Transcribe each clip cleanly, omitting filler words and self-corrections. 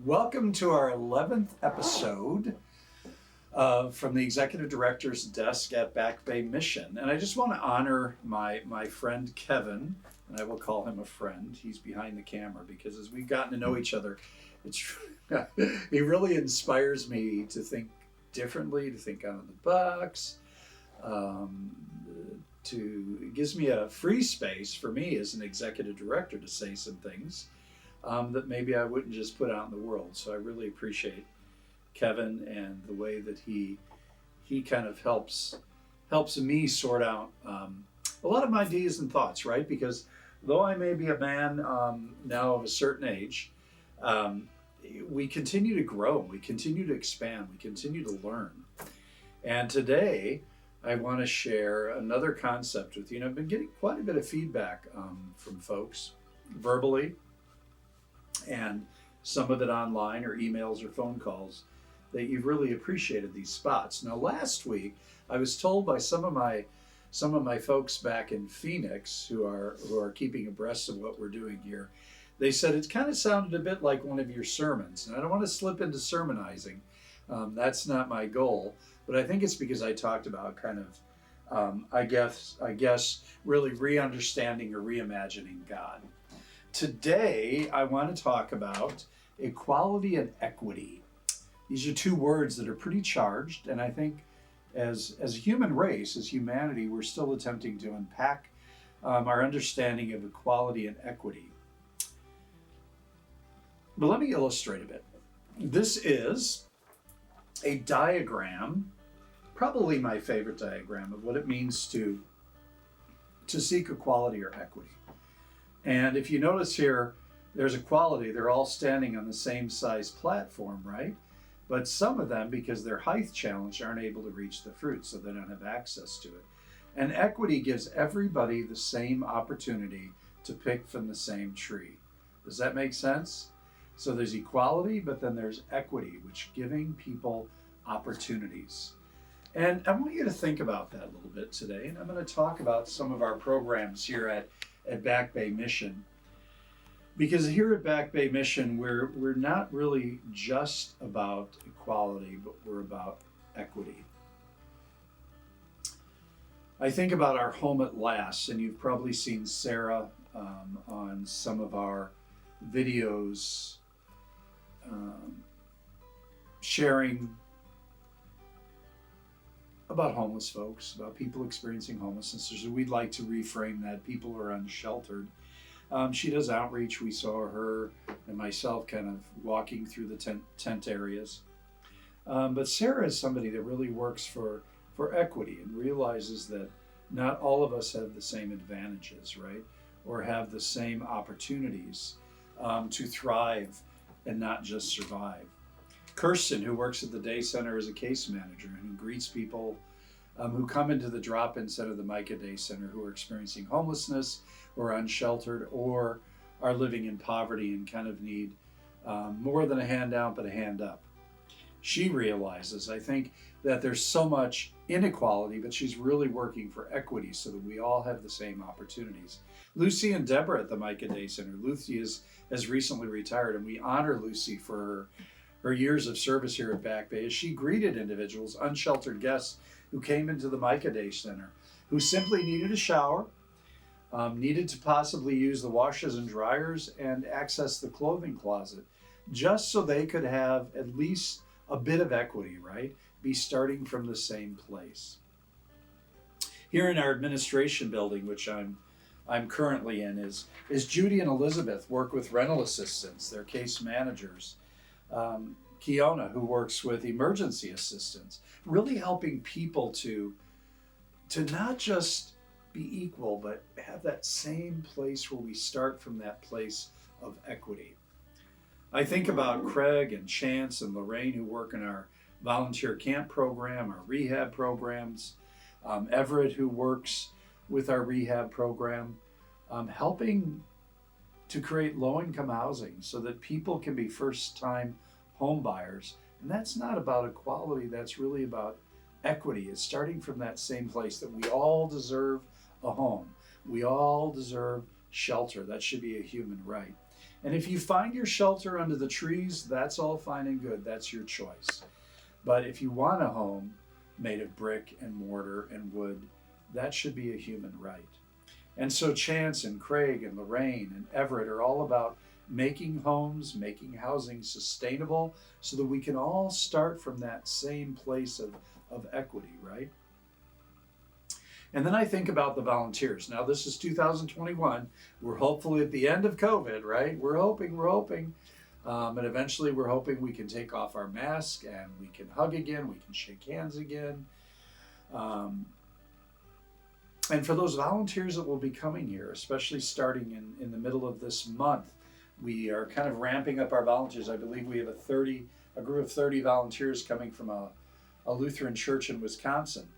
Welcome to our 11th episode from the Executive Director's Desk at Back Bay Mission. And I just want to honor my friend Kevin, and I will call him a friend. He's behind the camera because as we've gotten to know each other, he really inspires me to think differently, to think out of the box. It gives me a free space for me as an executive director to say some things that maybe I wouldn't just put out in the world. So I really appreciate Kevin and the way that he kind of helps me sort out a lot of my ideas and thoughts, right? Because though I may be a man now of a certain age, we continue to grow, we continue to expand, we continue to learn. And today I want to share another concept with you. And I've been getting quite a bit of feedback from folks verbally and some of it online or emails or phone calls that you've really appreciated these spots. Now, last week I was told by some of my folks back in Phoenix who are keeping abreast of what we're doing here. They said it kind of sounded a bit like one of your sermons, and I don't want to slip into sermonizing. That's not my goal, but I think it's because I talked about kind of, I guess, really re-understanding or reimagining God. Today, I want to talk about equality and equity. These are two words that are pretty charged, and I think as a human race, as humanity, we're still attempting to unpack our understanding of equality and equity. But let me illustrate a bit. This is a diagram, probably my favorite diagram of what it means to seek equality or equity. And if you notice here, there's equality. They're all standing on the same size platform, right? But some of them, because they're height challenged, aren't able to reach the fruit, so they don't have access to it. And equity gives everybody the same opportunity to pick from the same tree. Does that make sense? So there's equality, but then there's equity, which giving people opportunities. And I want you to think about that a little bit today. And I'm going to talk about some of our programs here at Back Bay Mission. Because here at Back Bay Mission, we're not really just about equality, but we're about equity. I think about our home at last, and you've probably seen Sarah on some of our videos sharing about homeless folks, about people experiencing homelessness. So we'd like to reframe that. People are unsheltered. She does outreach. We saw her and myself kind of walking through the tent areas. But Sarah is somebody that really works for equity and realizes that not all of us have the same advantages, right? Or have the same opportunities to thrive and not just survive. Kirsten, who works at the day center as a case manager and who greets people who come into the drop-in center, the Micah Day Center, who are experiencing homelessness or unsheltered or are living in poverty and kind of need more than a handout, but a hand up. She realizes, I think, that there's so much inequality, but she's really working for equity so that we all have the same opportunities. Lucy and Deborah at the Micah Day Center. Lucy has recently retired, and we honor Lucy for her years of service here at Back Bay as she greeted individuals, unsheltered guests who came into the Micah Day Center, who simply needed a shower, needed to possibly use the washers and dryers and access the clothing closet, just so they could have at least a bit of equity, right? Be starting from the same place. Here in our administration building, which I'm currently in, is Judy and Elizabeth work with rental assistants, their case managers. Kiona, who works with emergency assistants, really helping people to not just be equal, but have that same place where we start from that place of equity. I think about Craig and Chance and Lorraine who work in our volunteer camp program, our rehab programs, Everett who works with our rehab program, helping to create low-income housing so that people can be first-time home buyers. And that's not about equality, that's really about equity. It's starting from that same place that we all deserve a home. We all deserve shelter. That should be a human right. And if you find your shelter under the trees, that's all fine and good. That's your choice. But if you want a home made of brick and mortar and wood, that should be a human right. And so Chance and Craig and Lorraine and Everett are all about making homes, making housing sustainable so that we can all start from that same place of equity, right? And then I think about the volunteers. Now, this is 2021. We're hopefully at the end of COVID, right? We're hoping. And eventually we're hoping we can take off our mask and we can hug again, we can shake hands again. And for those volunteers that will be coming here, especially starting in the middle of this month, we are kind of ramping up our volunteers. I believe we have a group of 30 volunteers coming from a Lutheran church in Wisconsin.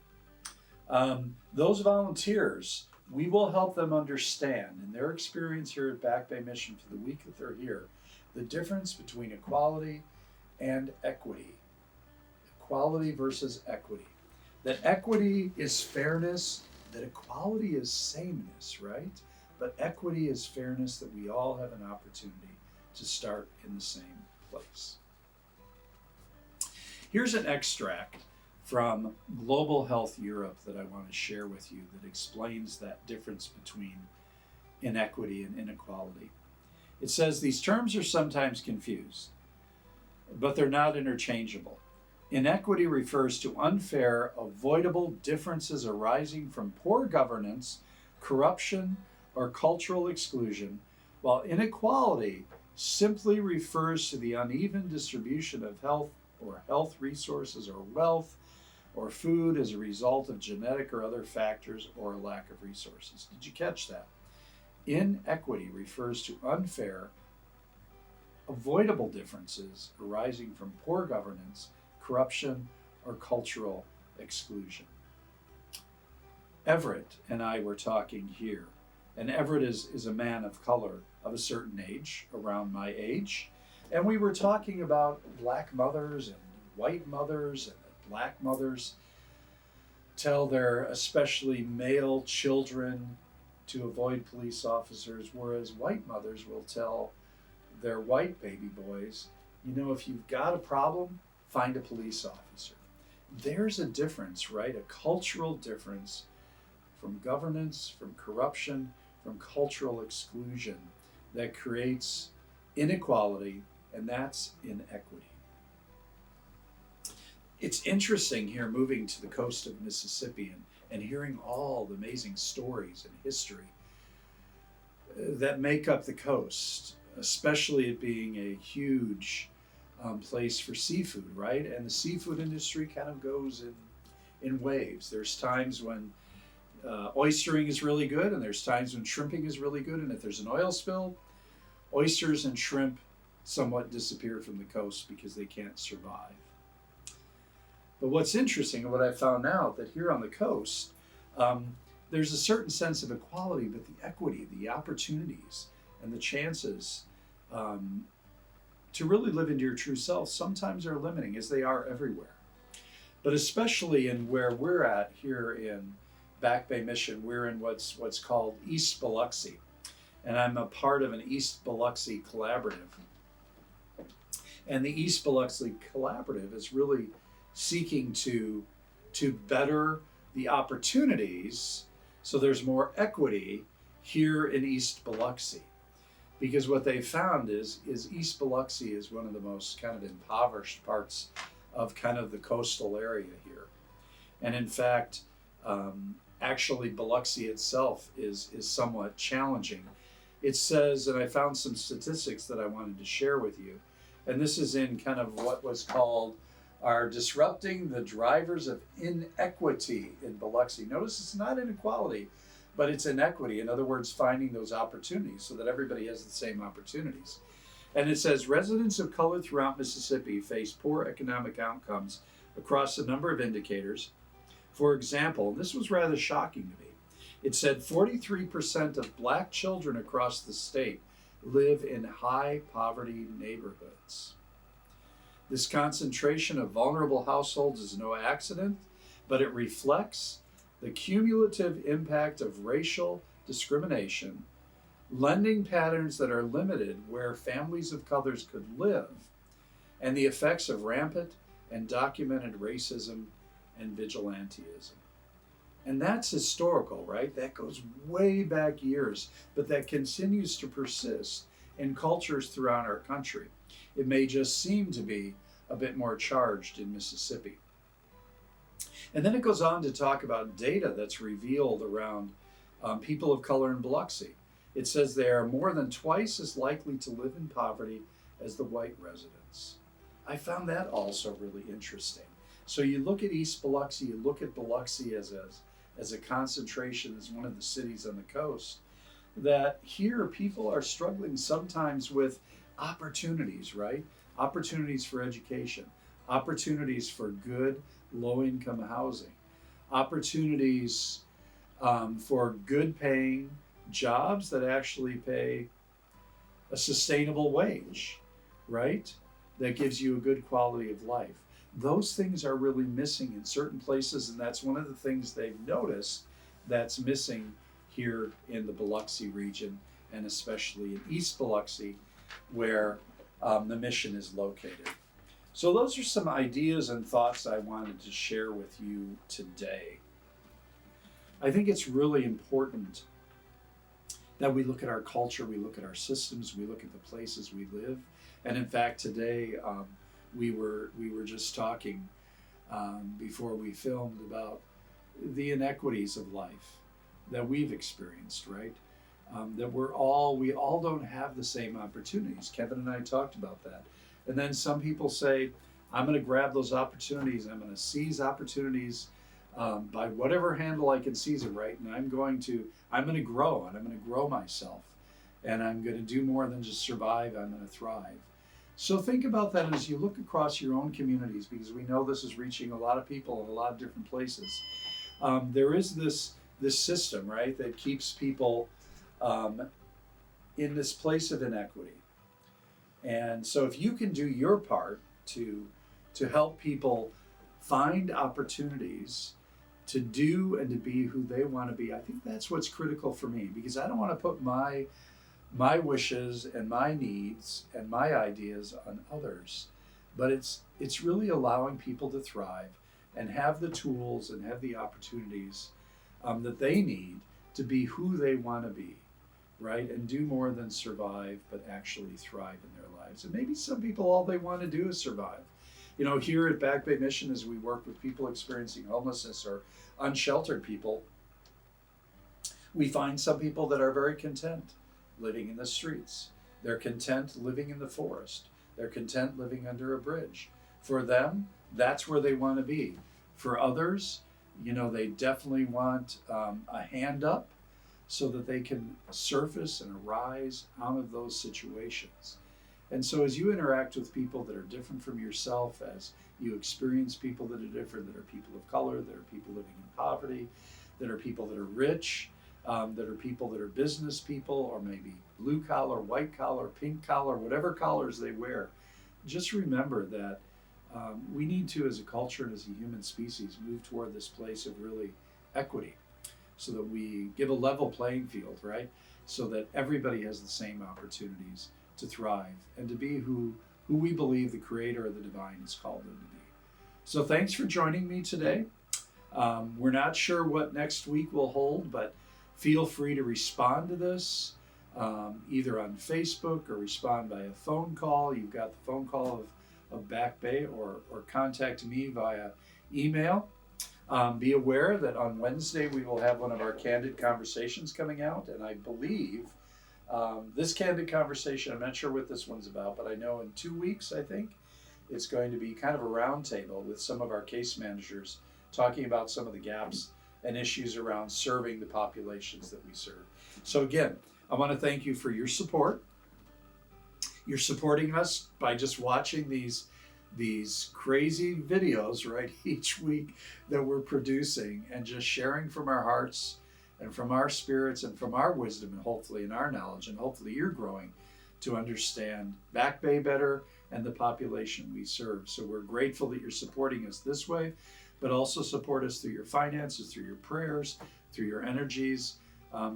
Those volunteers, we will help them understand in their experience here at Back Bay Mission for the week that they're here, the difference between equality and equity. Equality versus equity. That equity is fairness, that equality is sameness, right? But equity is fairness, that we all have an opportunity to start in the same place. Here's an extract from Global Health Europe that I want to share with you that explains that difference between inequity and inequality. It says these terms are sometimes confused, but they're not interchangeable. Inequity refers to unfair, avoidable differences arising from poor governance, corruption, or cultural exclusion, while inequality simply refers to the uneven distribution of health resources or wealth or food as a result of genetic or other factors or a lack of resources. Did you catch that? Inequity refers to unfair, avoidable differences arising from poor governance, corruption, or cultural exclusion. Everett and I were talking here, and Everett is a man of color of a certain age, around my age, and we were talking about black mothers and white mothers, and that black mothers tell their especially male children to avoid police officers, whereas white mothers will tell their white baby boys, you know, if you've got a problem, find a police officer. There's a difference, right? A cultural difference from governance, from corruption, from cultural exclusion that creates inequality, and that's inequity. It's interesting here moving to the coast of Mississippi and hearing all the amazing stories and history that make up the coast, especially it being a huge place for seafood, right? And the seafood industry kind of goes in waves. There's times when oystering is really good, and there's times when shrimping is really good, and if there's an oil spill, oysters and shrimp somewhat disappear from the coast because they can't survive. But what's interesting, and what I found out, that here on the coast, there's a certain sense of equality, but the equity, the opportunities, and the chances to really live into your true self sometimes are limiting, as they are everywhere. But especially in where we're at here in Back Bay Mission, we're in what's called East Biloxi, and I'm a part of an East Biloxi collaborative. And the East Biloxi collaborative is really seeking to better the opportunities so there's more equity here in East Biloxi. Because what they found is East Biloxi is one of the most kind of impoverished parts of kind of the coastal area here. And in fact, actually Biloxi itself is somewhat challenging. It says, and I found some statistics that I wanted to share with you, and this is in kind of what was called our Disrupting the Drivers of Inequity in Biloxi. Notice it's not inequality, but it's inequity. In other words, finding those opportunities so that everybody has the same opportunities. And it says residents of color throughout Mississippi face poor economic outcomes across a number of indicators. For example, this was rather shocking to me. It said 43% of black children across the state live in high poverty neighborhoods. This concentration of vulnerable households is no accident, but it reflects the cumulative impact of racial discrimination lending patterns that are limited where families of colors could live, and the effects of rampant and documented racism and vigilantism. And that's historical, right? That goes way back years, but that continues to persist in cultures throughout our country. It may just seem to be a bit more charged in Mississippi. And then it goes on to talk about data that's revealed around people of color in Biloxi. It says they are more than twice as likely to live in poverty as the white residents. I found that also really interesting. So you look at East Biloxi, you look at Biloxi as a concentration, as one of the cities on the coast, that here people are struggling sometimes with opportunities, right? Opportunities for education, opportunities for good low-income housing, opportunities for good paying jobs that actually pay a sustainable wage, right? That gives you a good quality of life. Those things are really missing in certain places, and that's one of the things they've noticed that's missing here in the Biloxi region, and especially in East Biloxi, where the mission is located. So those are some ideas and thoughts I wanted to share with you today. I think it's really important that we look at our culture, we look at our systems, we look at the places we live. And in fact, today we were just talking before we filmed about the inequities of life that we've experienced, right? That we all don't have the same opportunities. Kevin and I talked about that. And then some people say, I'm going to grab those opportunities, I'm going to seize opportunities by whatever handle I can seize it, right? And I'm going to grow, and I'm going to grow myself, and I'm going to do more than just survive, I'm going to thrive. So think about that as you look across your own communities, because we know this is reaching a lot of people in a lot of different places. There is this system, right, that keeps people in this place of inequity. And so if you can do your part to help people find opportunities to do and to be who they want to be, I think that's what's critical for me, because I don't want to put my wishes and my needs and my ideas on others, but it's really allowing people to thrive and have the tools and have the opportunities that they need to be who they want to be, right? And do more than survive, but actually thrive in their lives. And maybe some people, all they want to do is survive. You know, here at Back Bay Mission, as we work with people experiencing homelessness or unsheltered people, we find some people that are very content living in the streets. They're content living in the forest. They're content living under a bridge. For them, that's where they want to be. For others, you know, they definitely want a hand up so that they can surface and arise out of those situations. And so as you interact with people that are different from yourself, as you experience people that are different, that are people of color, that are people living in poverty, that are people that are rich, that are people that are business people, or maybe blue collar, white collar, pink collar, whatever collars they wear, just remember that we need to, as a culture and as a human species, move toward this place of really equity, so that we give a level playing field, right? So that everybody has the same opportunities to thrive and to be who we believe the Creator of the divine has called them to be. So thanks for joining me today. We're not sure what next week will hold, but feel free to respond to this either on Facebook or respond by a phone call. You've got the phone call of Back Bay, or contact me via email. Be aware that on Wednesday we will have one of our Candid Conversations coming out, and I believe this Candid Conversation, I'm not sure what this one's about, but I know in 2 weeks, I think, it's going to be kind of a roundtable with some of our case managers talking about some of the gaps and issues around serving the populations that we serve. So again, I want to thank you for your support. You're supporting us by just watching these crazy videos, right, each week that we're producing, and just sharing from our hearts and from our spirits and from our wisdom, and hopefully in our knowledge, and hopefully you're growing to understand Back Bay better and the population we serve. So we're grateful that you're supporting us this way, but also support us through your finances, through your prayers, through your energies,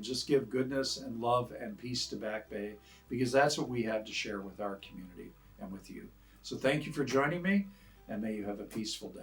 Just give goodness and love and peace to Back Bay, because that's what we have to share with our community and with you. So thank you for joining me, and may you have a peaceful day.